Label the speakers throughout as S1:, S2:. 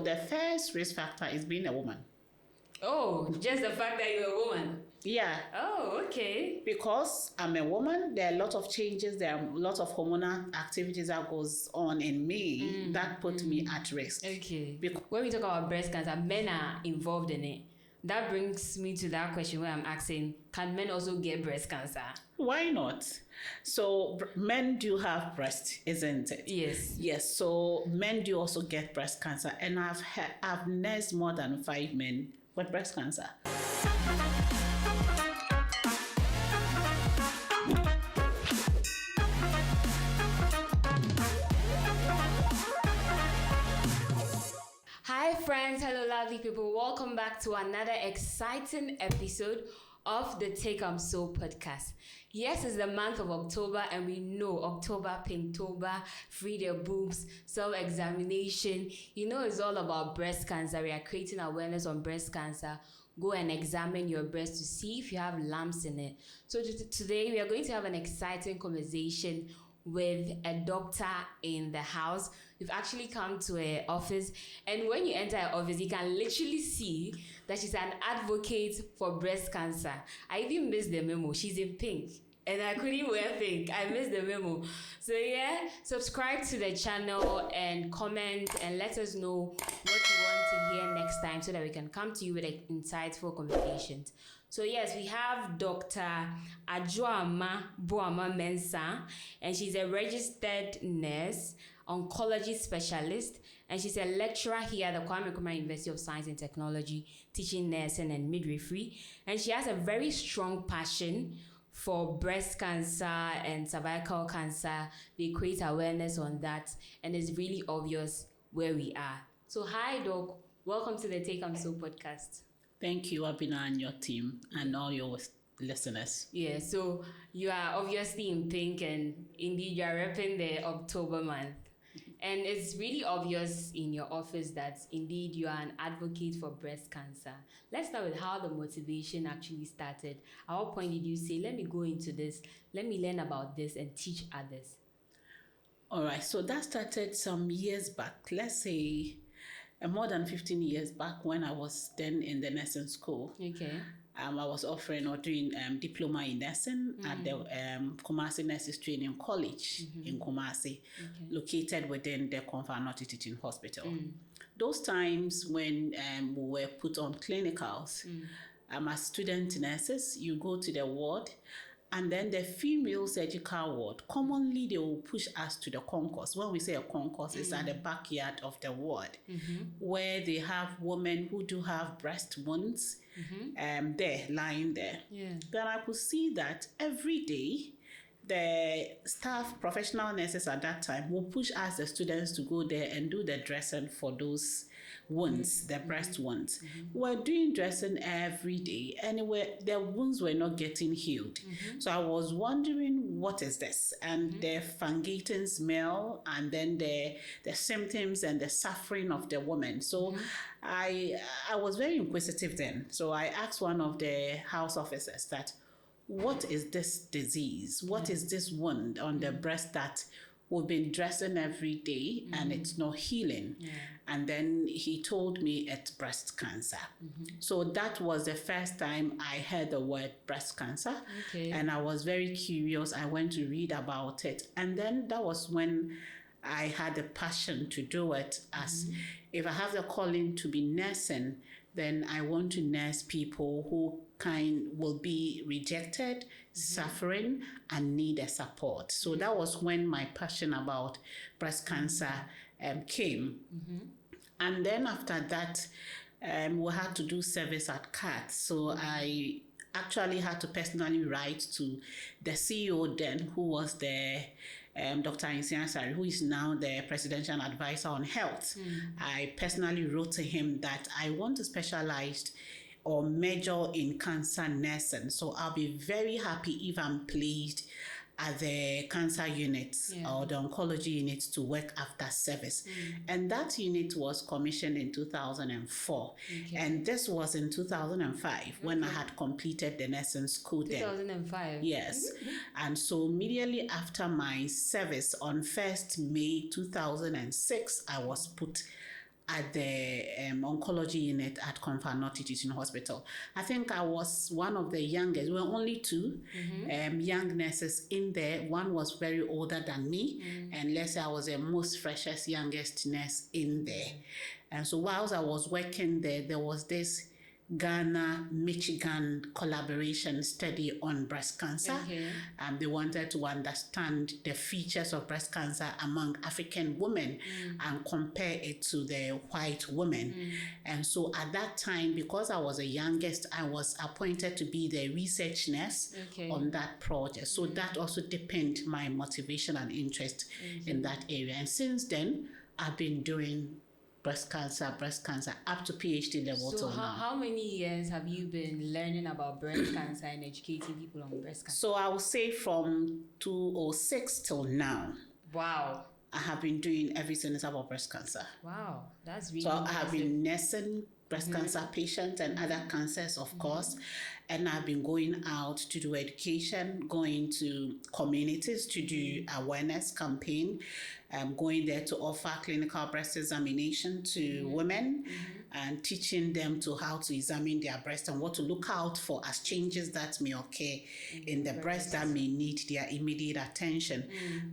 S1: the first risk factor is being a woman.
S2: Oh, just the fact that you're a woman.
S1: Yeah.
S2: Oh, okay.
S1: Because I'm a woman, there are a lot of changes, there are a lot of hormonal activities that goes on in me that put me at risk.
S2: Okay. When we talk about breast cancer, men are involved in it. That brings me to that question where I'm asking, can men also get breast cancer?
S1: Why not? So men do have breast, isn't it?
S2: Yes.
S1: Yes. So men do also get breast cancer, and I've nursed more than 5 men with breast cancer.
S2: Hi friends, hello lovely people. Welcome back to another exciting episode of the Take So podcast. Yes, it's the month of October, and we know October, Pinktober, free their boobs, self-examination. You know, it's all about breast cancer. We are creating awareness on breast cancer. Go and examine your breast to see if you have lumps in it. So today we are going to have an exciting conversation with a doctor in the house. We've actually come to her office, and when you enter her office, you can literally see that she's an advocate for breast cancer. I even missed the memo. She's in pink, and I couldn't wear pink. I missed the memo. So yeah, subscribe to the channel and comment and let us know what you want to hear next time so that we can come to you with insightful conversations. So yes, we have Dr. Adjoama Boama Mensah, and she's a registered nurse, oncology specialist, and she's a lecturer here at the Kwame Nkrumah University of Science and Technology, teaching nursing and midwifery. And she has a very strong passion for breast cancer and cervical cancer. They create awareness on that, and it's really obvious where we are. So hi, Doc. Welcome to the Take So podcast.
S1: Thank you, Abina, and your team, and all your listeners.
S2: Yeah, so you are obviously in pink, and indeed you are repping the October month. And it's really obvious in your office that indeed you are an advocate for breast cancer. Let's start with how the motivation actually started. At what point did you say, let me go into this, let me learn about this and teach others?
S1: All right, so that started some years back, let's say more than 15 years back, when I was then in the nursing school.
S2: Okay.
S1: I was offering or doing diploma in nursing at the Kumasi Nurses Training College in Kumasi, located within the Konfa Teaching Hospital. Those times when we were put on clinicals, as student nurses, you go to the ward, and then the female surgical ward, commonly they will push us to the concourse. When we say a concourse, it's at the backyard of the ward, where they have women who do have breast wounds there, lying there.
S2: Yeah.
S1: Then I could see that every day, the staff, professional nurses at that time, will push us, the students, to go there and do the dressing for those wounds, the breast wounds. We're doing dressing every day, and the wounds were not getting healed. So I was wondering, what is this? And the fungating smell, and then the symptoms and the suffering of the woman. So I was very inquisitive then. So I asked one of the house officers that, what is this disease? What is this wound on the breast that we've been dressing every day and it's not healing? And then he told me it's breast cancer. So that was the first time I heard the word breast cancer. And I was very curious. I went to read about it. And then that was when I had a passion to do it, as if I have the calling to be nursing, then I want to nurse people who will be rejected, suffering, and need a support. So that was when my passion about breast cancer came. And then after that, we had to do service at CAT. So I actually had to personally write to the CEO then, who was the Dr. Insiansari, who is now the presidential advisor on health. I personally wrote to him that I want to specialize or major in cancer nursing. So I'll be very happy if I'm placed at the cancer unit or the oncology unit to work after service. And that unit was commissioned in 2004. And this was in 2005 when I had completed the nursing school then.
S2: 2005?
S1: Yes. And so immediately after my service on 1st May 2006, I was put at the oncology unit at Confanotti Teaching Hospital. I think I was one of the youngest. We were only two young nurses in there. One was very older than me, and let's say I was the most freshest, youngest nurse in there. And so whilst I was working there, there was this Ghana, Michigan collaboration study on breast cancer. They wanted to understand the features of breast cancer among African women and compare it to the white women. And so at that time, because I was the youngest, I was appointed to be the research nurse on that project. So that also deepened my motivation and interest in that area. And since then, I've been doing breast cancer up to PhD level till now.
S2: How many years have you been learning about breast cancer and educating people on breast cancer?
S1: So I would say from 2006 till now.
S2: Wow.
S1: I have been doing everything about breast cancer.
S2: Wow, that's really
S1: So
S2: impressive.
S1: I have been nursing breast cancer patients and other cancers, of course. And I've been going out to do education, going to communities to do awareness campaign, going there to offer clinical breast examination to women and teaching them to how to examine their breast and what to look out for as changes that may occur in the breast that may need their immediate attention.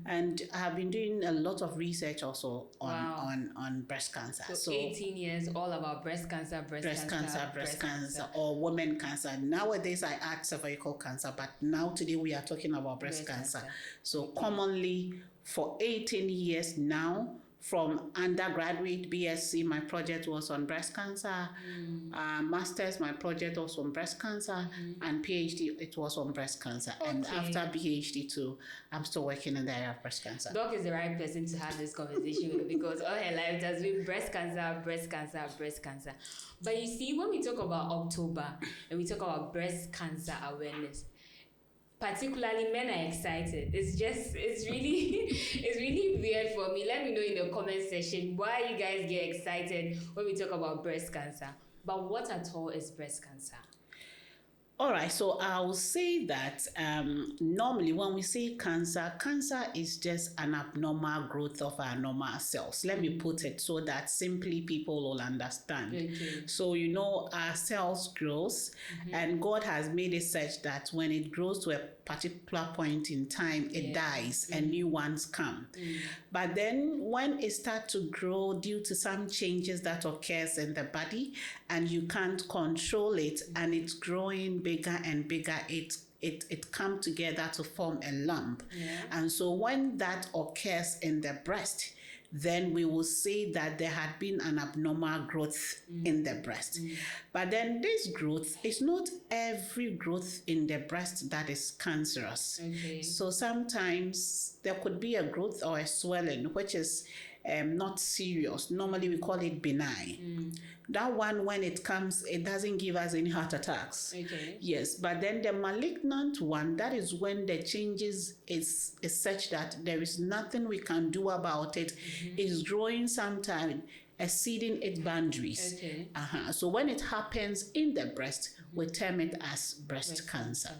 S1: And I have been doing a lot of research also on breast cancer.
S2: So 18 years all about breast cancer, breast
S1: cancer, or women cancer. Nowadays I add cervical cancer, but now today we are talking about breast cancer. So commonly for 18 years now, from undergraduate BSc, my project was on breast cancer. Master's, my project was on breast cancer. And PhD, it was on breast cancer. And after PhD too, I'm still working in the area of breast cancer.
S2: Doc is the right person to have this conversation with because all her life has been breast cancer. But you see, when we talk about October and we talk about breast cancer awareness, particularly men are excited. It's really weird for me. Let me know in the comment section why you guys get excited when we talk about breast cancer. But what at all is breast cancer?
S1: All right, so I'll say that normally when we say cancer is just an abnormal growth of our normal cells. Let me put it so that simply people will understand. So, our cells grows and God has made it such that when it grows to a particular point in time, it dies and new ones come. But then when it starts to grow due to some changes that occurs in the body and you can't control it and it's growing bigger and bigger, it come together to form a lump. And so when that occurs in the breast, then we will say that there had been an abnormal growth in the breast. But then this growth is not every growth in the breast that is cancerous. So sometimes there could be a growth or a swelling which is not serious. Normally we call it benign. That one, when it comes, it doesn't give us any heart attacks. Yes, but then the malignant one, that is when the changes is such that there is nothing we can do about it. It's growing sometime, exceeding its boundaries. So when it happens in the breast, we term it as breast cancer.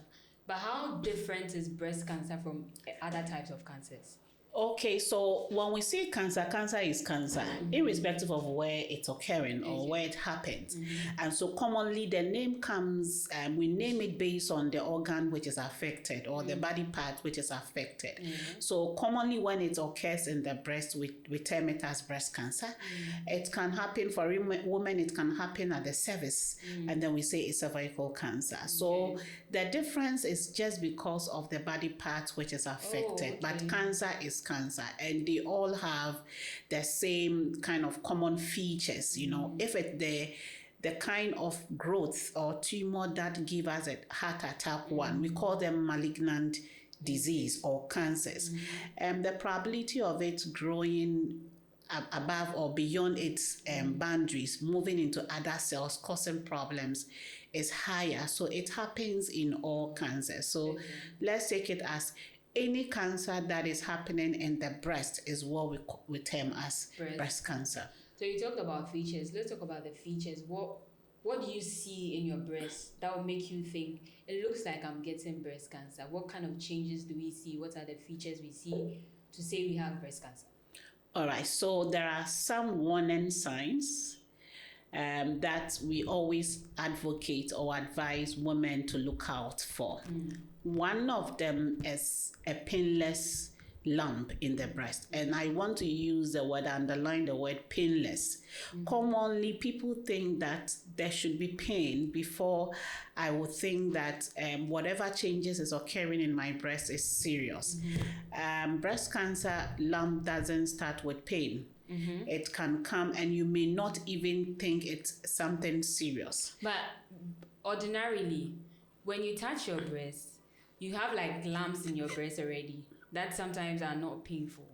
S2: But how different is breast cancer from other types of cancers?
S1: Okay, so when we say cancer, cancer is cancer, irrespective of where it's occurring or where it happens. And so commonly the name comes, we name it based on the organ which is affected or the body part which is affected. So commonly when it occurs in the breast, we term it as breast cancer. It can happen for women, it can happen at the cervix, and then we say it's cervical cancer. So the difference is just because of the body part which is affected, but cancer is cancer and they all have the same kind of common features. If it's the kind of growth or tumor that give us a heart attack one, we call them malignant disease or cancers. The probability of it growing above or beyond its boundaries, moving into other cells, causing problems, is higher. So it happens in all cancers. So let's take it as any cancer that is happening in the breast is what we term as breast cancer.
S2: So you talked about features. Let's talk about the features. What do you see in your breast that will make you think it looks like I'm getting breast cancer? What kind of changes do we see? What are the features we see to say we have breast cancer?
S1: All right, so there are some warning signs that we always advocate or advise women to look out for. One of them is a painless lump in the breast. And I want to use the word, underline the word painless. Commonly, people think that there should be pain before I would think that whatever changes is occurring in my breast is serious. Breast cancer lump doesn't start with pain. It can come and you may not even think it's something serious.
S2: But ordinarily, when you touch your breast, you have like lumps in your breast already that sometimes are not painful.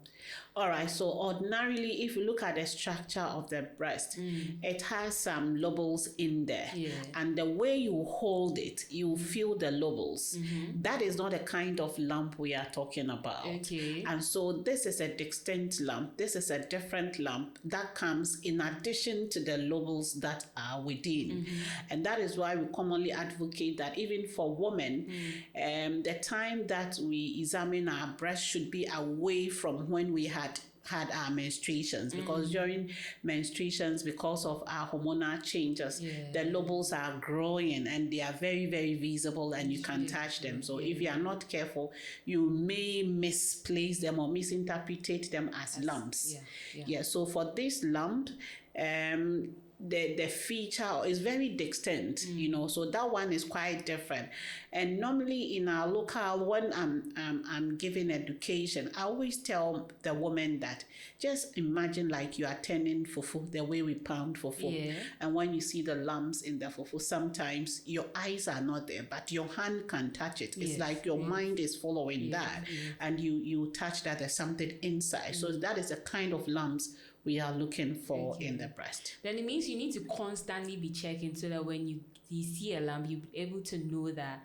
S1: All right, so ordinarily, if you look at the structure of the breast, it has some lobules in there.
S2: Yeah.
S1: And the way you hold it, you feel the lobules. That is not the kind of lump we are talking about.
S2: Okay.
S1: And so this is a distinct lump. This is a different lump that comes in addition to the lobules that are within. And that is why we commonly advocate that even for women, the time that we examine our breast should be away from when we had our menstruations, because during menstruations, because of our hormonal changes, the lobules are growing and they are very, very visible and you can touch them. So if you are not careful, you may misplace them or misinterpret them as lumps. So for this lump, the feature is very distinct, so that one is quite different. And normally in our local, when I'm giving education, I always tell the woman that just imagine like you are turning fufu, the way we pound fufu. And when you see the lumps in the fufu, sometimes your eyes are not there, but your hand can touch it. It's like your mind is following that, and you touch that there's something inside. So that is the kind of lumps we are looking for in the breast.
S2: Then it means you need to constantly be checking so that when you see a lump, you'll be able to know that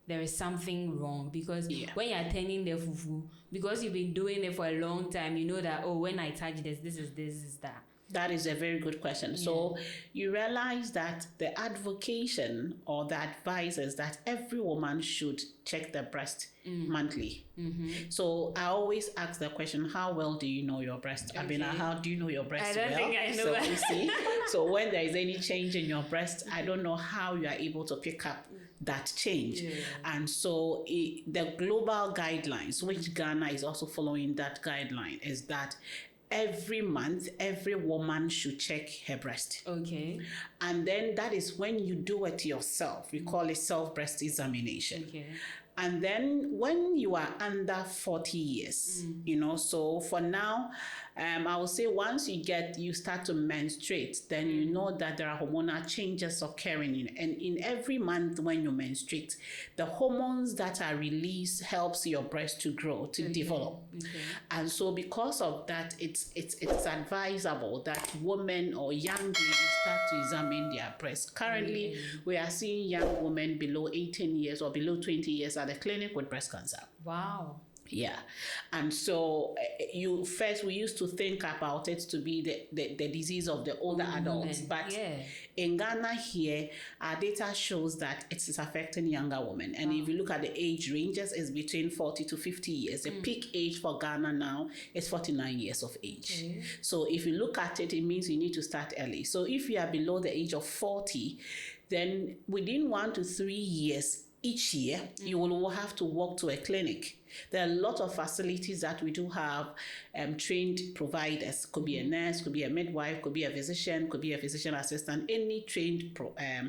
S2: there is something wrong. Because when you're turning the fufu, because you've been doing it for a long time, you know that, when I touch this is that.
S1: That is a very good question. So you realize that the advocation or the advice is that every woman should check their breast monthly. So I always ask the question, how well do you know your breast? I mean, how do you know your breast well?
S2: I don't think I know
S1: so
S2: that.
S1: You see, so when there is any change in your breast, I don't know how you are able to pick up that change. And so the global guidelines, which Ghana is also following that guideline, is that every month, every woman should check her breast.
S2: Okay.
S1: And then that is when you do it yourself. We call it self-breast examination.
S2: Okay.
S1: And then when you are under 40 years, so for now, I would say once you start to menstruate, then you know that there are hormonal changes occurring. And in every month when you menstruate, the hormones that are released helps your breast to grow, to develop. And so because of that, it's advisable that women or young ladies start to examine their breast. Currently, we are seeing young women below 18 years or below 20 years at the clinic with breast cancer.
S2: Wow.
S1: Yeah. And so we used to think about it to be the disease of the older adults. But in Ghana here, our data shows that it is affecting younger women. And if you look at the age ranges, it's between 40 to 50 years. The peak age for Ghana now is 49 years of age. So if you look at it, it means you need to start early. So if you are below the age of 40, then within 1 to 3 years, each year, you will have to walk to a clinic. There are a lot of facilities that we do have trained providers. Could be a nurse, could be a midwife, could be a physician, could be a physician assistant, any trained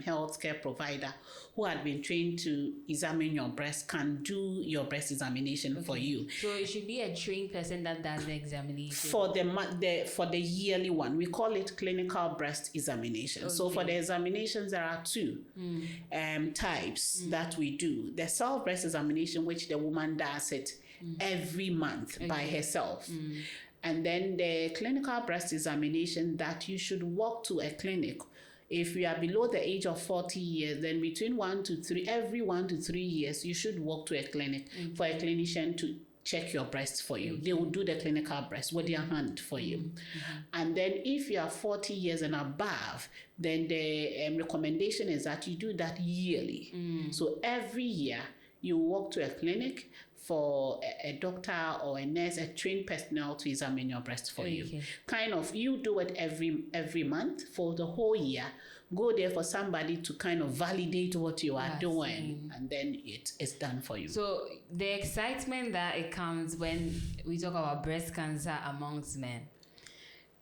S1: healthcare provider who had been trained to examine your breast can do your breast examination for you.
S2: So it should be a trained person that does the examination?
S1: For the yearly one, we call it clinical breast examination. So for the examinations, there are two types that we do. The self-breast examination, which the woman does it every month by herself. And then the clinical breast examination that you should walk to a clinic. If you are below the age of 40 years, then between 1 to 3, every 1 to 3 years, you should walk to a clinic for a clinician to check your breast for you. They will do the clinical breast with their hand for you. And then if you are 40 years and above, then the recommendation is that you do that yearly. So every year, you walk to a clinic for a doctor or a nurse, a trained personnel to examine your breast for you. Kind of, you do it every month for the whole year. Go there for somebody to kind of validate what you are doing, and then it's done for you.
S2: So the excitement that it comes when we talk about breast cancer amongst men,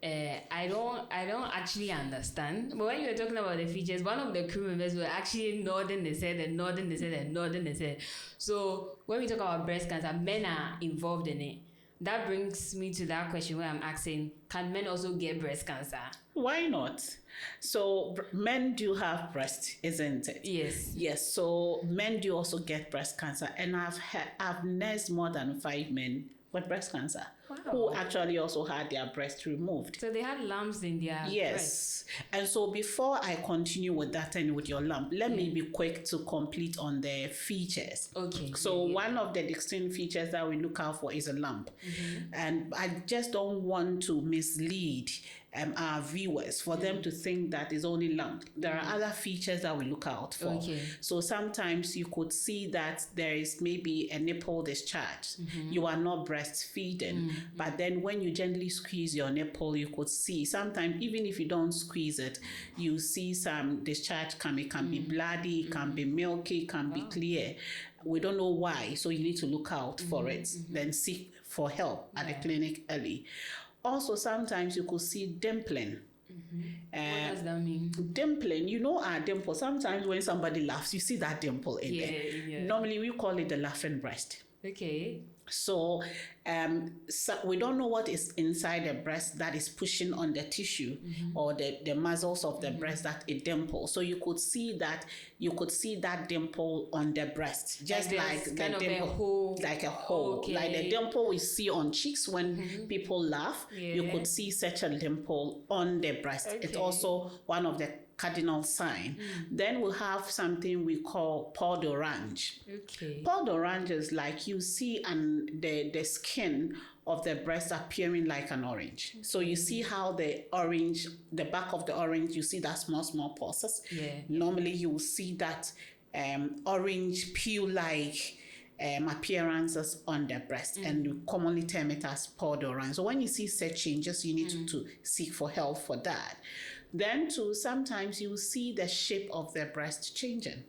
S2: I don't actually understand. But when you were talking about the features, one of the crew members were actually nodding their head and nodding their head and nodding their head. So when we talk about breast cancer, men are involved in it. That brings me to that question where I'm asking, can men also get breast cancer?
S1: Why not? So men do have breast, isn't it?
S2: Yes.
S1: Yes. So men do also get breast cancer, and I've nursed more than 5 men with breast cancer who actually also had their breast removed.
S2: So they had lumps in their breast.
S1: And so before I continue with that and with your lump, let me be quick to complete on the features.
S2: Okay.
S1: So one of the distinct features that we look out for is a lump. And I just don't want to mislead our viewers for them to think that it's only lump. There are other features that we look out for.
S2: Okay.
S1: So sometimes you could see that there is maybe a nipple discharge. You are not breastfeeding, but then when you gently squeeze your nipple, you could see sometimes even if you don't squeeze it, you see some discharge coming. It can be bloody, it can be milky, it can be clear. We don't know why, so you need to look out for it. Then seek for help at the clinic early. Also, sometimes you could see dimpling.
S2: What does that mean?
S1: Dimpling, you know our dimple. Sometimes when somebody laughs, you see that dimple in there.
S2: Yeah.
S1: Normally, we call it the laughing breast.
S2: Okay.
S1: So we don't know what is inside the breast that is pushing on the tissue or the muscles of the breast that it dimples. So you could see that dimple on the breast, just like the
S2: kind
S1: dimple,
S2: of a hole.
S1: like a hole,
S2: Okay.
S1: like the dimple we see on cheeks when people laugh. You could see such a dimple on the breast.
S2: Okay.
S1: It's also one of the cardinal sign. Then we have something we call pod orange.
S2: Okay.
S1: Pod orange is like you see the skin of the breast appearing like an orange. So you see how the back of the orange, you see that small pulses.
S2: Yeah.
S1: Normally you will see that orange peel-like appearances on the breast, and we commonly term it as pod orange. So when you see such changes, you need to seek for help for that. Then too, sometimes you see the shape of the breast changing.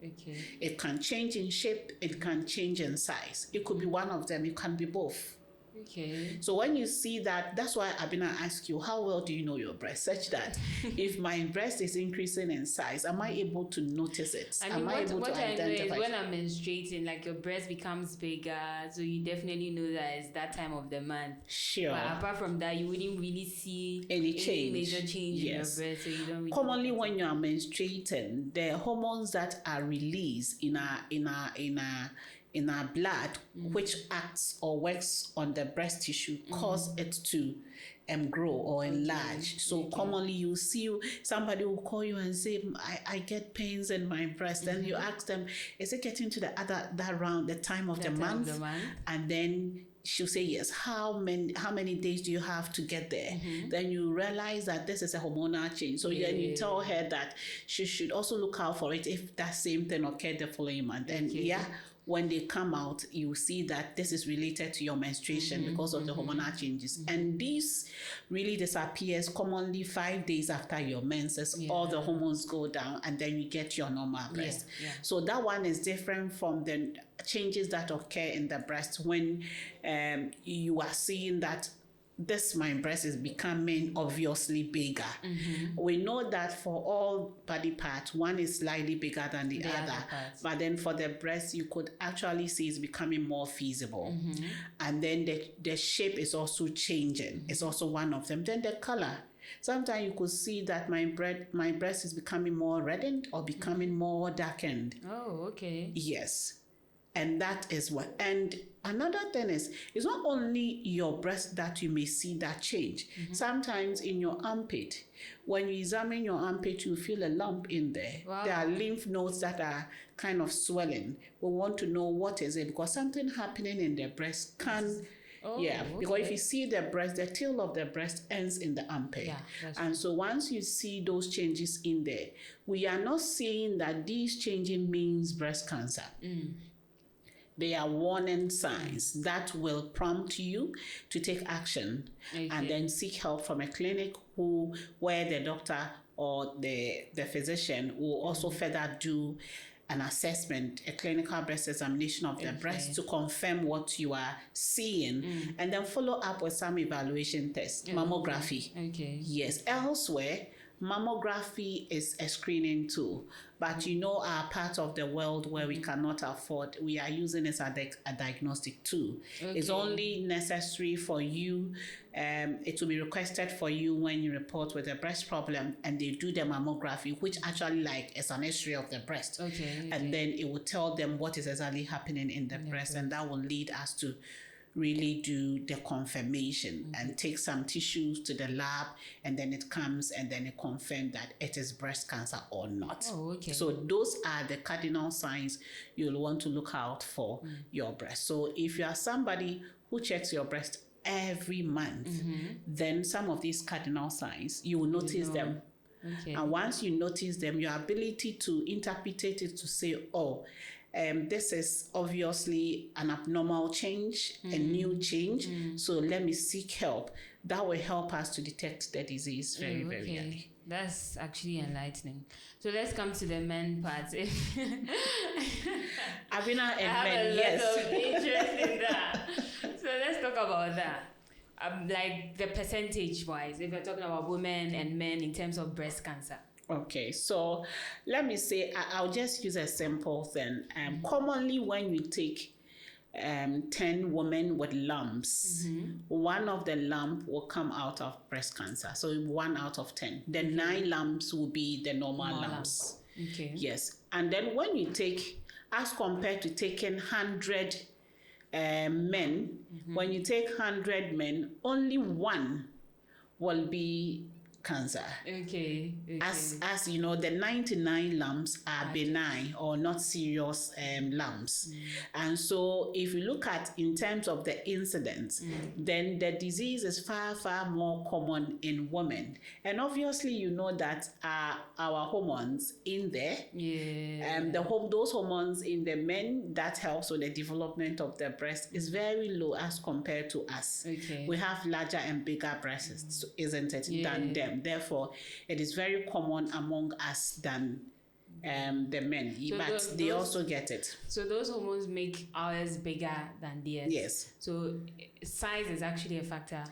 S2: Okay.
S1: It can change in shape, it can change in size. It could be one of them, it can be both.
S2: Okay.
S1: So when you see that, that's why Abina asked you, how well do you know your breast? Such that if my breast is increasing in size, am I able to notice it?
S2: I mean, what I know is when I'm menstruating, like your breast becomes bigger, so you definitely know that it's that time of the month.
S1: Sure.
S2: But apart from that, you wouldn't really see
S1: any change.
S2: Major change in your breast, so you don't really.
S1: Commonly, when you are menstruating, the hormones that are released in our blood, which acts or works on the breast tissue, cause it to grow or enlarge. So commonly you see somebody will call you and say, I get pains in my breast. Then you ask them, is it getting to the time of the month? And then she'll say yes. How many days do you have to get there? Then you realize that this is a hormonal change. So then you tell her that she should also look out for it if that same thing occurred the following month. And when they come out, you see that this is related to your menstruation because of the hormonal changes. And this really disappears commonly 5 days after your menses. All the hormones go down and then you get your normal breast. So that one is different from the changes that occur in the breast when you are seeing that my breast is becoming obviously bigger. We know that for all body parts, one is slightly bigger than the other. But then for the breast, you could actually see it's becoming more feasible. And then the shape is also changing. It's also one of them. Then the color. Sometimes you could see that my breast is becoming more reddened or becoming more darkened.
S2: Oh, okay.
S1: Yes. And that is what. And another thing is, it's not only your breast that you may see that change. Sometimes in your armpit, when you examine your armpit, you feel a lump in there.
S2: Wow.
S1: There are lymph nodes that are kind of swelling. We want to know what is it, because something happening in the breast can... because if you see the breast, the tail of the breast ends in the armpit. And so once you see those changes in there, we are not saying that these changing means breast cancer. They are warning signs that will prompt you to take action and then seek help from a clinic where the doctor or the physician will also further do an assessment, a clinical breast examination of the breast to confirm what you are seeing, and then follow up with some evaluation tests, mammography. Yes, elsewhere, mammography is a screening tool, but our part of the world where we cannot afford, we are using it as a diagnostic tool. It's only necessary for you, it will be requested for you when you report with a breast problem, and they do the mammography, which actually is an X-ray of the breast. And then it will tell them what is exactly happening in the breast, and that will lead us to really do the confirmation and take some tissues to the lab, and then it comes and then it confirms that it is breast cancer or not. So those are the cardinal signs you'll want to look out for your breast. So if you are somebody who checks your breast every month, then some of these cardinal signs, you will notice them. And once you notice them, your ability to interpret it to say, this is obviously an abnormal change, a new change, so let me seek help. That will help us to detect the disease very, very early.
S2: That's actually enlightening. So let's come to the men part.
S1: Abina and
S2: I
S1: men,
S2: have a lot of interest in that. So let's talk about that. Like the percentage-wise, if we're talking about women and men in terms of breast cancer.
S1: Okay, so let me say, I'll just use a simple thing. Commonly, when you take 10 women with lumps, one of the lump will come out of breast cancer. So 1 out of 10. The 9 lumps will be the normal lumps. Yes. And then when you take, as compared to taking 100 men, when you take 100 men, only 1 will be cancer. As you know, the 99 lumps are benign or not serious lumps. And so if you look at in terms of the incidence, then the disease is far, far more common in women. And obviously, you know that our hormones in there, those hormones in the men that helps with the development of the breast is very low as compared to us. We have larger and bigger breasts, isn't it, than them. Therefore, it is very common among us than the men, so but they also get it.
S2: So those hormones make ours bigger than theirs.
S1: Yes.
S2: So size is actually a factor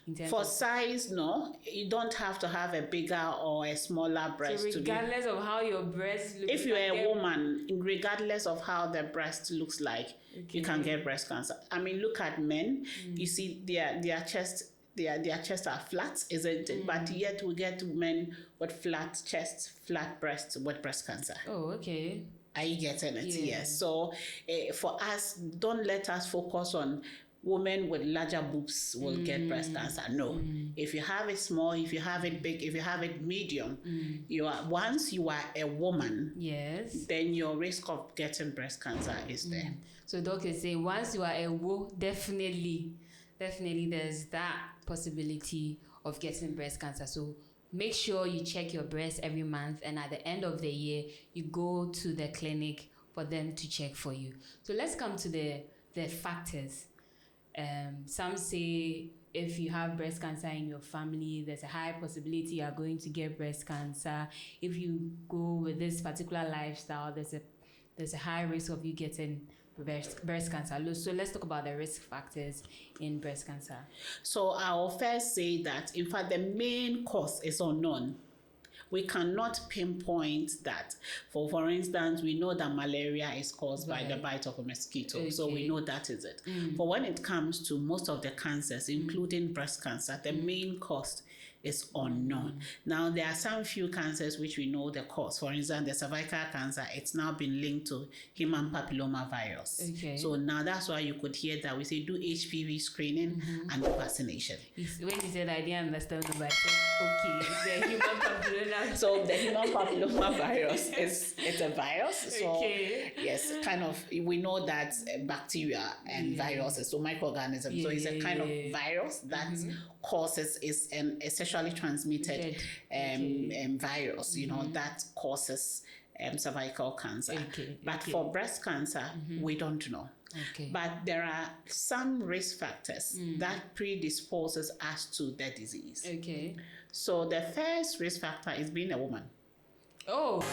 S2: in terms
S1: for size. No, you don't have to have a bigger or a smaller breast.
S2: So regardless of how your breast looks,
S1: if you're a woman, regardless of how the breast looks like, you can get breast cancer. I mean, look at men. You see their chest. Their chests are flat, isn't it? But yet we get men with flat chests, flat breasts with breast cancer. Are you getting it? Yes. So for us, don't let us focus on women with larger boobs will get breast cancer. No. If you have it small, if you have it big, if you have it medium, once you are a woman, then your risk of getting breast cancer is there.
S2: So doctor is saying once you are a woman, definitely there's that possibility of getting breast cancer. So make sure you check your breast every month, and at the end of the year you go to the clinic for them to check for you. So let's come to the factors. Some say if you have breast cancer in your family, there's a high possibility you are going to get breast cancer. If you go with this particular lifestyle, there's a high risk of you getting breast cancer. So let's talk about the risk factors in breast cancer.
S1: So I'll first say that, in fact, the main cause is unknown. We cannot pinpoint that. For instance, we know that malaria is caused by the bite of a mosquito. So we know that is it. But when it comes to most of the cancers, including breast cancer, the main cause is unknown. Now, there are some few cancers which we know the cause. For instance, the cervical cancer, it's now been linked to human papilloma virus. So now that's why you could hear that we say do HPV screening and vaccination.
S2: When you said I didn't understand the virus, the human papilloma.
S1: So the human papilloma virus it's a virus. So yes, kind of, we know that bacteria and viruses, so microorganisms. So it's a kind of virus that causes is a sexually transmitted virus, that causes cervical cancer.
S2: Okay,
S1: But for breast cancer, we don't know.
S2: Okay.
S1: But there are some risk factors that predisposes us to the disease.
S2: Okay.
S1: So the first risk factor is being a woman.
S2: Oh.